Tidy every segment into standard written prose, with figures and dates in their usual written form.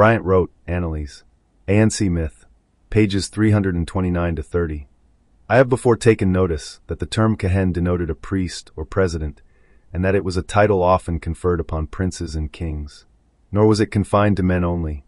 Bryant wrote, Annales, ANC Myth, pages 329 to 30. I have before taken notice that the term Kehen denoted a priest or president, and that it was a title often conferred upon princes and kings. Nor was it confined to men only.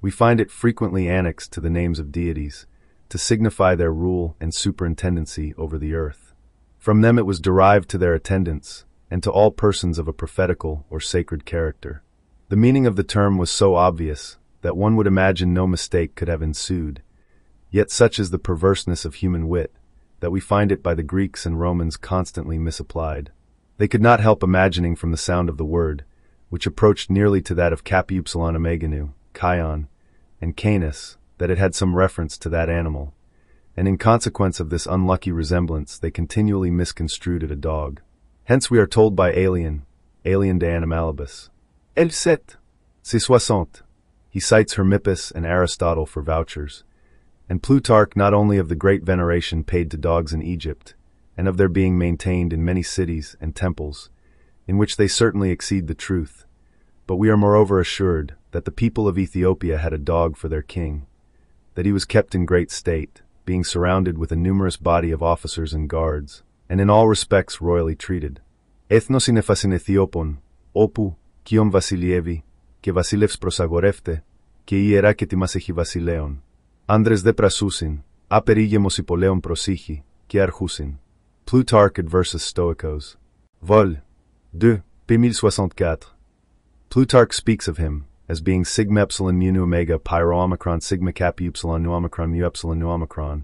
We find it frequently annexed to the names of deities, to signify their rule and superintendency over the earth. From them it was derived to their attendants, and to all persons of a prophetical or sacred character. The meaning of the term was so obvious that one would imagine no mistake could have ensued, yet such is the perverseness of human wit that we find it by the Greeks and Romans constantly misapplied. They could not help imagining from the sound of the word, which approached nearly to that of Kapupsilon Kion, and Canis, that it had some reference to that animal, and in consequence of this unlucky resemblance they continually misconstrued it a dog. Hence we are told by Alien de Animalibus, El 760. He cites Hermippus and Aristotle for vouchers, and Plutarch not only of the great veneration paid to dogs in Egypt, and of their being maintained in many cities and temples, in which they certainly exceed the truth, but we are moreover assured that the people of Ethiopia had a dog for their king, that he was kept in great state, being surrounded with a numerous body of officers and guards, and in all respects royally treated. Ethnos in Ethiopon, opu, kion Vasilievi, ke Vasilevs prosagorefte, ke iera ke timasechi Vasileon. Andres de Prasusin, aperigemos Hippoleon prosichi, ke archusin. Plutarch Adversus Stoicos. Vol. 2, p. 1064. Plutarch speaks of him as being sigma epsilon mu nu omega pyro omicron sigma kappa upsilon nu omicron mu epsilon nu omicron,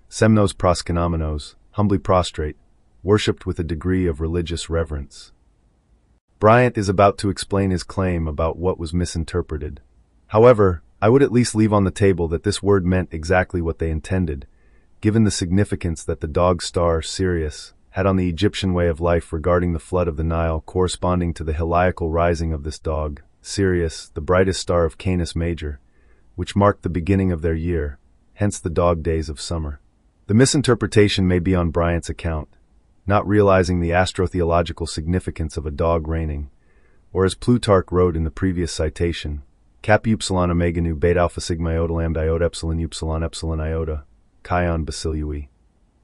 semnos proskenomenos, humbly prostrate, worshipped with a degree of religious reverence. Bryant is about to explain his claim about what was misinterpreted. However, I would at least leave on the table that this word meant exactly what they intended, given the significance that the dog star, Sirius, had on the Egyptian way of life regarding the flood of the Nile corresponding to the heliacal rising of this dog, Sirius, the brightest star of Canis Major, which marked the beginning of their year, hence the dog days of summer. The misinterpretation may be on Bryant's account, not realizing the astrotheological significance of a dog reigning, or as Plutarch wrote in the previous citation, Kappa upsilon omega nu beta alpha sigma iota lambda iota epsilon iota, Kion Basilui.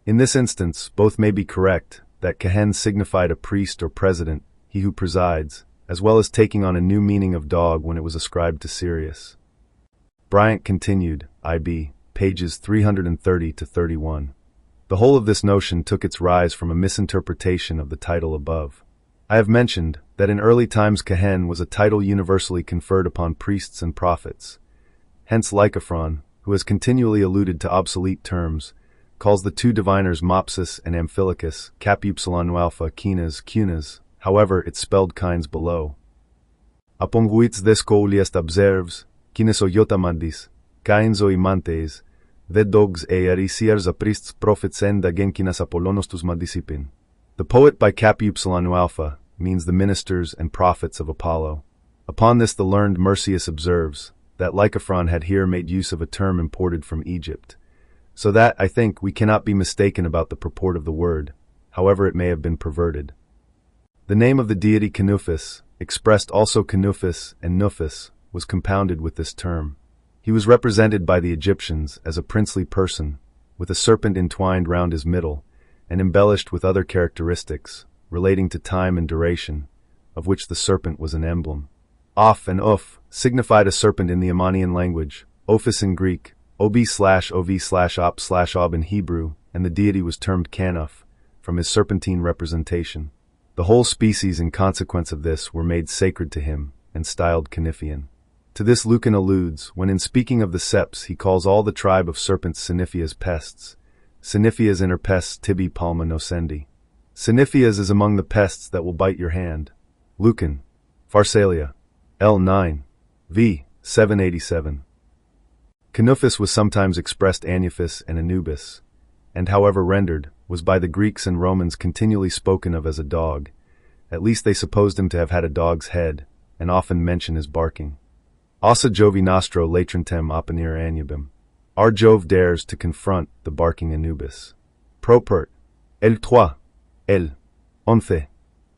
In this instance, both may be correct, that Kehen signified a priest or president, he who presides, as well as taking on a new meaning of dog when it was ascribed to Sirius. Bryant continued, IB, pages 330 to 31. The whole of this notion took its rise from a misinterpretation of the title above. I have mentioned that in early times Kehen was a title universally conferred upon priests and prophets. Hence Lycophron, who has continually alluded to obsolete terms, calls the two diviners Mopsus and Amphilochus, Kappa upsilon nu alpha, Cunas. However, it's spelled kines below. Aponguits desco uliest observes, kines o yotamandis, kines o imantes, the dogs e arisiars a priests prophets en dagen kinas apollonos tus madisipin. The poet by Kappa upsilon nu alpha means the ministers and prophets of Apollo. Upon this the learned Mercius observes that Lycophron had here made use of a term imported from Egypt, so that, I think, we cannot be mistaken about the purport of the word, however it may have been perverted. The name of the deity Canufis, expressed also Canufis and Nufis, was compounded with this term. He was represented by the Egyptians as a princely person, with a serpent entwined round his middle, and embellished with other characteristics, relating to time and duration, of which the serpent was an emblem. Oph and Uf signified a serpent in the Ammonian language, Ophis in Greek, Ob/Ov/Op/Ob in Hebrew, and the deity was termed Canuf, from his serpentine representation. The whole species in consequence of this were made sacred to him, and styled Canifian. To this Lucan alludes, when in speaking of the Seps he calls all the tribe of serpents Syniphias pests, Syniphias inter pests tibi palma nocendi. Syniphias is among the pests that will bite your hand. Lucan, Pharsalia, L9, v. 787. Canufis was sometimes expressed Anuphis and Anubis, and however rendered, was by the Greeks and Romans continually spoken of as a dog. At least they supposed him to have had a dog's head, and often mention his barking. Ossa Jovi nostro latrantem opponere Anubim. Our Jove dares to confront the barking Anubis. Propert, el 3, el 11.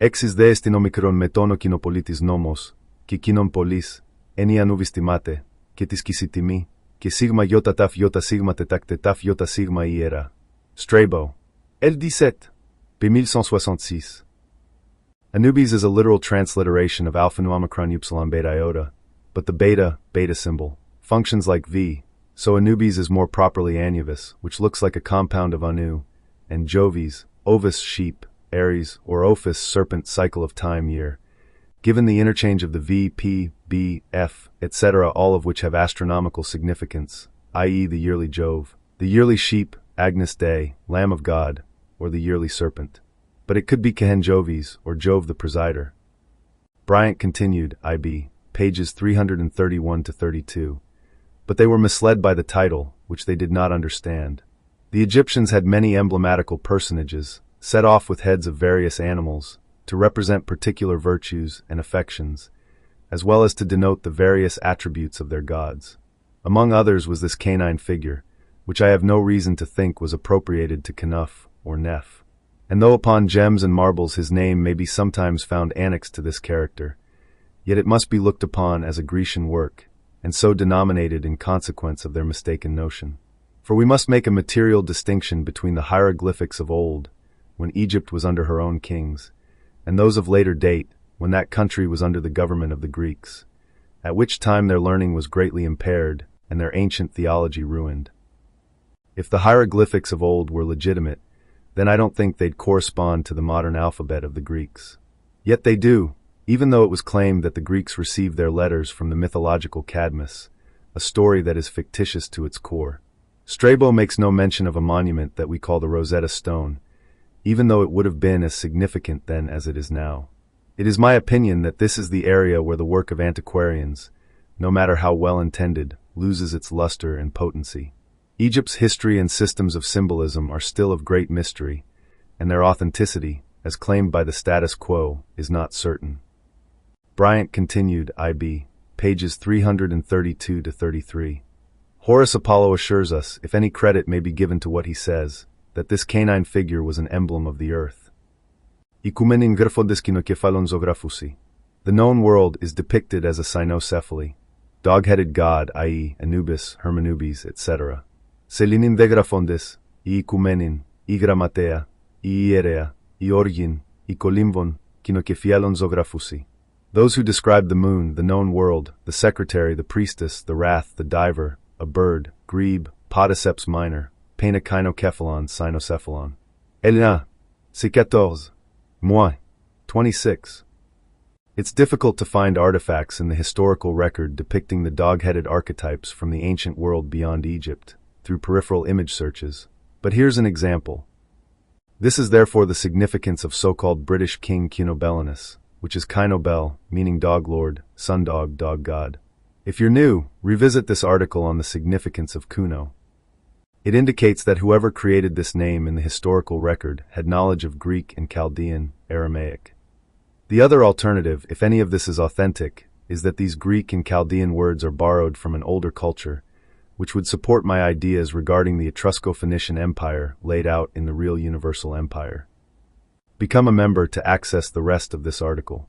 Exis deestin omicron metono kinopolitis nomos, ki kinon polis, eni anuvistimate, ketiskisitimi, que sigma iota taf iota sigma tetak tetaf iota sigma iera. Strabo. L17. B1166. Anubis is a literal transliteration of alpha nu omicron upsilon beta iota, but the beta symbol, functions like V, so Anubis is more properly Anubis, which looks like a compound of Anu, and Jovis, Ovis sheep, Aries, or Ophis serpent cycle of time year, given the interchange of the V, P, B, F, etc., all of which have astronomical significance, i.e. the yearly Jove, the yearly sheep, Agnus Dei, Lamb of God, or the yearly serpent. But it could be Kehen Jovis, or Jove the Presider. Bryant continued, IB, pages 331 to 32. But they were misled by the title, which they did not understand. The Egyptians had many emblematical personages, set off with heads of various animals, to represent particular virtues and affections, as well as to denote the various attributes of their gods. Among others was this canine figure, which I have no reason to think was appropriated to Khnuf or Neph. And though upon gems and marbles his name may be sometimes found annexed to this character, yet it must be looked upon as a Grecian work, and so denominated in consequence of their mistaken notion. For we must make a material distinction between the hieroglyphics of old, when Egypt was under her own kings, and those of later date, when that country was under the government of the Greeks, at which time their learning was greatly impaired and their ancient theology ruined. If the hieroglyphics of old were legitimate, then I don't think they'd correspond to the modern alphabet of the Greeks. Yet they do, even though it was claimed that the Greeks received their letters from the mythological Cadmus, a story that is fictitious to its core. Strabo makes no mention of a monument that we call the Rosetta Stone, even though it would have been as significant then as it is now. It is my opinion that this is the area where the work of antiquarians, no matter how well intended, loses its luster and potency. Egypt's history and systems of symbolism are still of great mystery, and their authenticity, as claimed by the status quo, is not certain. Bryant continued, IB, pages 332 to 33. Horace Apollo assures us, if any credit may be given to what he says, that this canine figure was an emblem of the earth. The known world is depicted as a cynocephaly, dog-headed god, i.e. Anubis, Hermanubis, etc. Selinin degrafondis, I ikumenin, I gramatea, I ierea, I orgin, I kolimvon, kinokefialon zografusi. Those who describe the moon, the known world, the secretary, the priestess, the wrath, the diver, a bird, grebe, podiceps minor, painakinocephalon, cynocephalon. Elena, c'est 14. Moi, 26. It's difficult to find artifacts in the historical record depicting the dog-headed archetypes from the ancient world beyond Egypt, through peripheral image searches, but here's an example. This is therefore the significance of so-called British King Cunobelinus, which is Kinobel, meaning dog lord, sun dog, dog god. If you're new, revisit this article on the significance of Kuno. It indicates that whoever created this name in the historical record had knowledge of Greek and Chaldean, Aramaic. The other alternative, if any of this is authentic, is that these Greek and Chaldean words are borrowed from an older culture, which would support my ideas regarding the Etrusco-Phoenician Empire laid out in the real Universal Empire. Become a member to access the rest of this article.